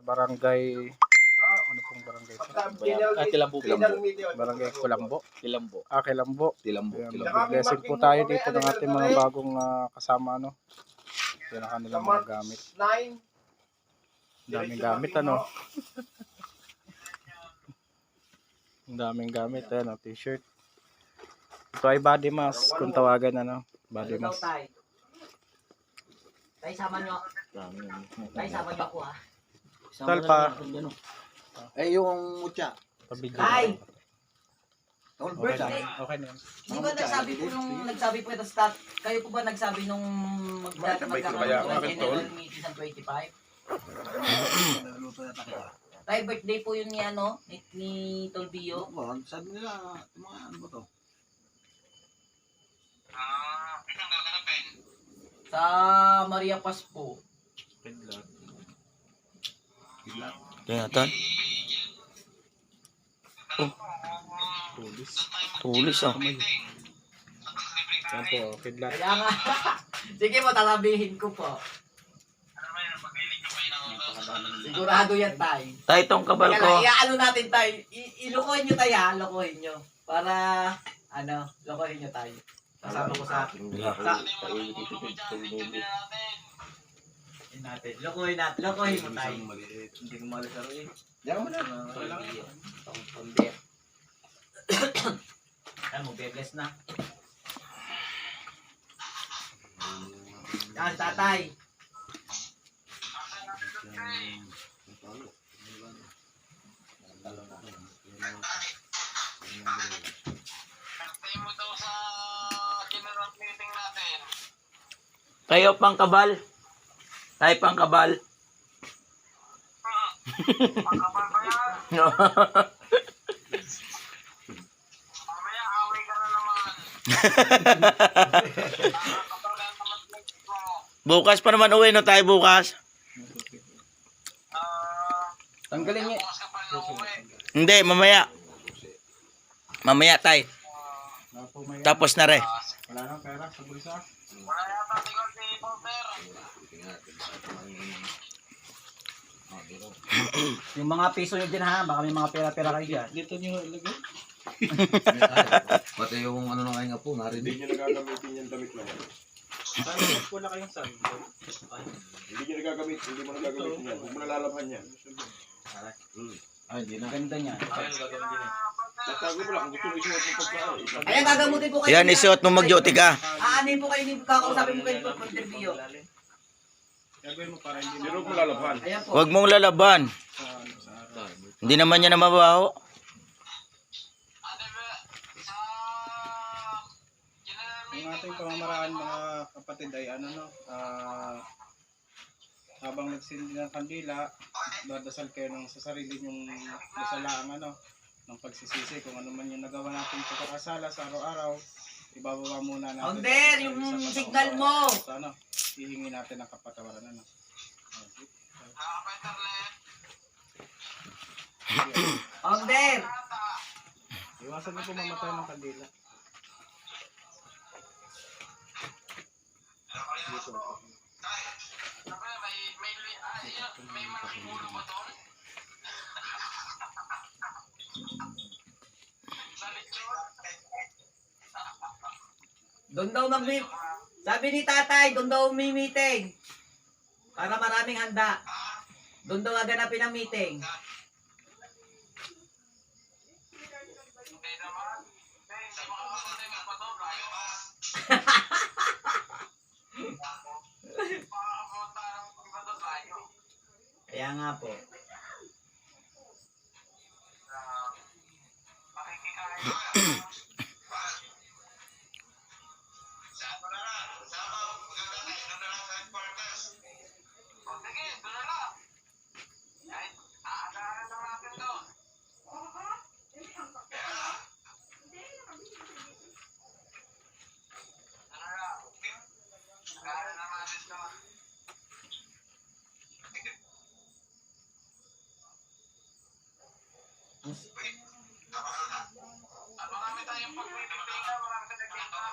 barangay, ano pong barangay ito? Kilambo. Barangay Kulambo. Kilambo. Kilambo. Kilambo. Blessing po tayo dito ng ating mga bagong kasama, ano. Yan ang kanilang mga gamit. Daming gamit, ano. Ang daming gamit, ano, t-shirt. Ito ay body mask, kung tawagan, ano. Body mask. Tay, sama nyo. Tay, sama nyo ako, ha. Talpa. Eh, yung mutya. Pabidyo. Tay! Okay na yan. Okay na yan. Di ba nagsabi po nagsabi po ito sa kayo po ba nagsabi nung magkakaroon ng general meeting sa 25? Tay, birthday po yun ni ano, ni Tolbio. Sabi nila, mga ano ba to? Sa Maria Paz po. Kaya tan. Oh. Tulis ah. Yan po, kidlat. Kaya nga. Sige po, tatabihin ko po. Sigurado yan, Tay. Tay, itong kabal Kaya ko. lang, iaano natin, Tay. Ilukohin nyo, Tay, ha? Lukohin nyo. Para, ano, lukohin nyo, Tay. Kasama ko sa akin. Lukohin natin. Lukohin mo, Tay. Hindi ko malasaro eh. Diyan mo na. Ay, mag-bless na. Yan, tatay. Kayo pang kabal. Tay pang kabal. Pagkabal ba yan? Mamaya, away ka na naman. Bukas pa naman uwi no tayo bukas. Tanggalin niya. Bukas ka pa na uwi. Hindi, mamaya. Mamaya tay. Tapos na re. Wala nang pera sa bulsa. Wala yata tingol si Porter. Yung mga piso nyo din, ha? Baka may mga pera-pera kayo dyan. Dito nyo ilagay. Pati yung ano na kayo nga po, narinig. Hindi nyo nagagamitin yung damit na yan. Wala kayong sand. Hindi nyo nagagamit, hindi mo nagagamitin yan. Huwag mo nalalabhan yan. Ay, hindi na. Ganda niya. Tatago mo lang kung gusto mo isuot mo pagkaan. Ayan, gagamutin po kayo. Yan, isuot mo mag-duty ka. Aanin po kayo, kakausapin mo kayo po interview. Gagawin mo para hindi Pero huwag mo lalabhan. Ayan po. Huwag mong lalaban. sa araw. Hindi naman yan na mabaho. Ang ating pamamaraan mga kapatid ay ano no, habang nagsindi ng kandila, dadasal kayo ng sa sarili yung dasalaang ano, ng pagsisisi kung ano man yung nagawa natin pagkakasala sa araw-araw, ibababa muna natin. Founder, yung signal mo. Sa ano, hihingi natin ng kapatawaran ano. Founder. Iwasan niyo po mamatay ng kandila. Doon daw sabi ni tatay, doon daw may meeting. Para maraming handa. Doon daw gaganapin ang meeting. Kaya nga po. Marami tayong pagpipilihan, marami tayong nagkita.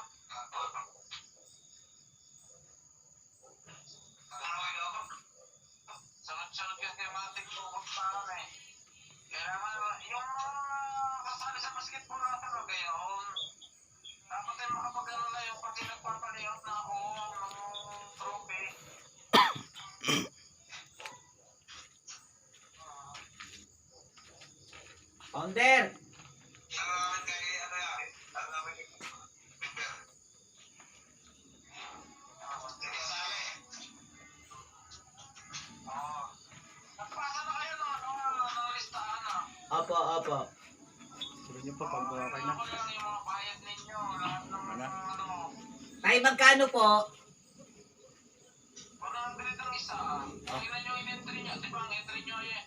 Sunod-sunod kasi mga ating pupuntahan eh. Kailangan, yung kasali sa basketball natin, gayon. Dapat ay makapagano na yung pag nagpapalayout na ako ng trophy. Founder! Salamat kay, ano yan, salamat kay Peter. Oo. Nagpasa na kayo no, ng listahan na. Opo, opo. Sabi niyo po pag okay na. Ano lang yung mga bayad ninyo, lahat ng Ano? ano. Tay, magkano po? 100 ang isa. Kung ilan yung in-entry nyo, di ba ang entry nyo eh.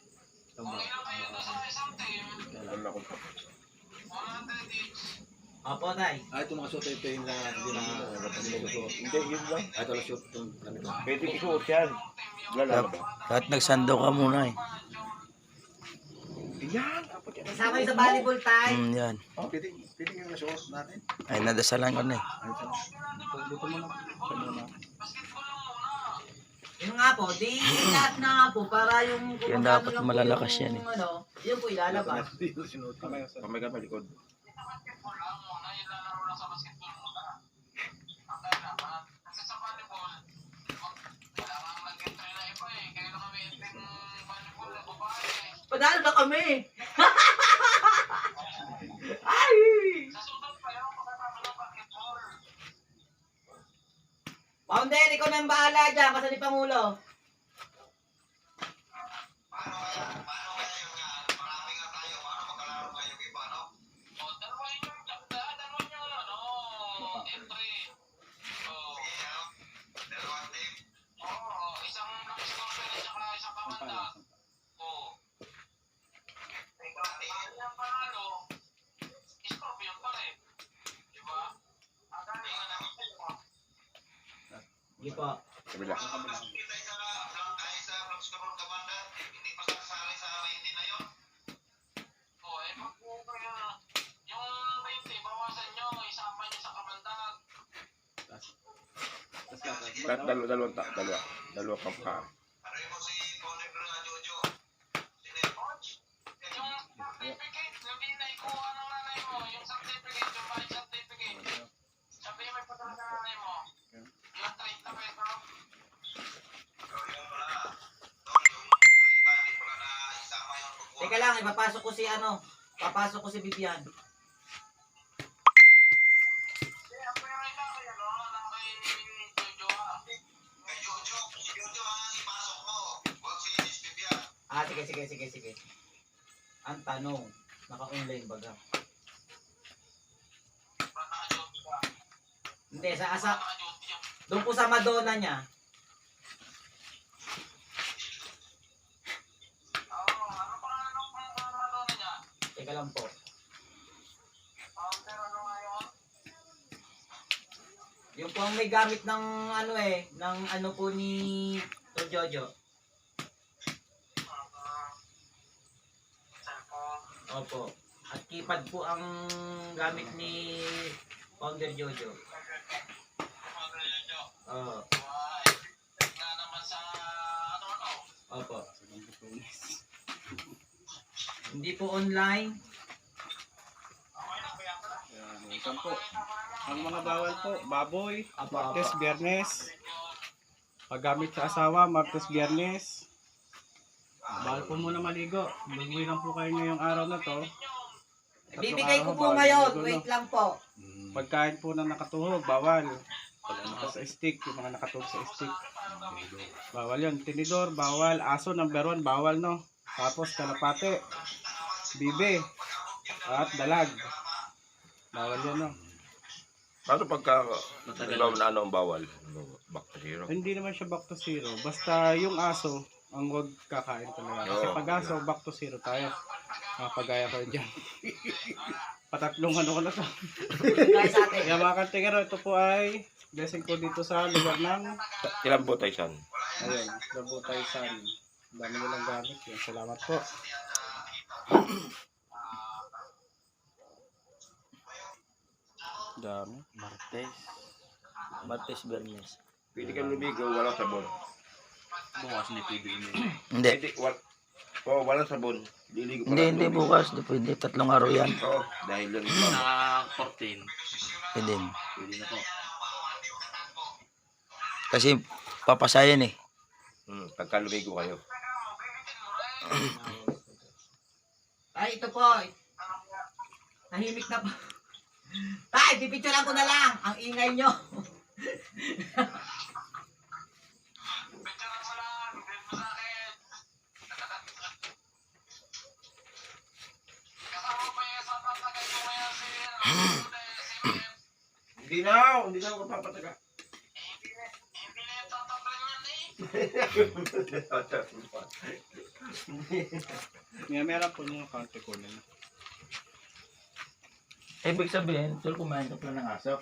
Kung ilan kayo doon sa isang team, Wala ko. 100 each. Opo, tay. Ito nakasuot ito yung hindi na nilulusuot. Hindi, yun lang. Ito nasuot itong ganito. Pwede isuot yan. Lalaro ba? Kahit nagsando ka muna eh. Yan, dapat yan. Kasama yung sa volleyball, tay. Yan. Oh, pwede yung nasuot natin. Ay, nadasalan ko na eh. Dito muna. Kanina. Yung nga po, di lahat na nga po, para yung kung Yan magkano dapat lang po malalakas yung, yan eh. Ano, yun po ilalabas. Kamay sa Kamay ka pa likod. Basketball lang muna, yung lalaro lang sa basketball muna. Ang kailangan. Kasi sa volleyball, kailangan mag-entry na iba eh. Kaya naman may entry ng volleyball na babae. Padalo na kami. Ay! Sa sunod pa yun, pagkatapos ng basketball. Founder, ikaw na ang bahala dyan, kasi ni Pangulo. O, dalawa yung ano, entry. Oo, isang lakas conference at isang kamandat. Oo. Ang panalo, Scorpion pa rin. Diba? Ang galing nga naman sa'yo. Sige po. Kabila. Oo, eh, yung 20, bawasan nyo, isama nyo sa kamandat. Dalawa kang pa. Yung certificate, sabihin na ikuha ng nanay mo, yung certificate, yung bike certificate. Sabihin mo ipadala ng nanay mo. Yung 30 pesos. Teka lang, ipapasok ko si ano, papasok ko si Vivian. Eh, ang pera ito kaya, no? Na kay Jojo, ha? Ah, sige. Ang tanong, naka-online baga. Ba't naka-duty ka? Hindi, sa Naka-duty yun. doon po sa Madonna niya. Oo, ano pangalan ng Madonna niya? Teka lang po. Pero ano nga yun? Yung po ang may gamit ng ano eh, ng ano po ni Sir Jojo. Cellphone. Opo. At keypad po ang gamit ni Founder Jojo. Mga Jojo. Oo. Na naman sa ano. Opo. Hindi po online. Yan, isang po. Ang mga bawal po, baboy, Martes, Biyernes. Paggamit sa asawa, Martes, Biyernes. Bawal po muna maligo. Lumoy lang po kayo ngayong araw na to. Bibigay ko po ngayon. Wait lang po. Pagkain po na nakatuhog, bawal. Pag ano sa stick, yung mga nakatuhog sa stick. Bawal yun. Tinidor, bawal. Aso, number 1, bawal no. Tapos kalapate, bibe, at dalag. Bawal yun no. Paano pagka ikaw na ano ang bawal? Back to zero. Hindi naman siya back to zero. Basta yung aso, ang wag kakain talaga. Kasi Oo. pag aso, back to zero tayo. Pagaya ko dyan. Patatlong ano ko na to. Guys atin. Kaya mga kantingero, ito po ay blessing ko dito sa lugar ng Ilan po tayo san? ayun, Labutay San. Dami nilang gamit. Yan. Salamat po. Dami. Martes, Biyernes. Pwede ka lumigo, wala sabon. Hindi. Pwede, Oo, walang sabon. Liligo pa Hindi, lang. bukas. Di pwede. 3 araw yan. Oo, dahil yan. Sa 14. Pwede. Pwede na po. Kasi papasayan eh. Pagka lumigo kayo. Ay, ito po. Nahimik na po. Tay, pipicturean ko na lang. Ang ingay nyo. Picture mo lang. Send mo sa akin. Kasama pa yung sa patagay ko ngayon si Hindi na ako papataga. hindi na yung tatablan yan eh. Meron po yung account ko na. Ibig sabihin, tol, kumain ka pala ng aso.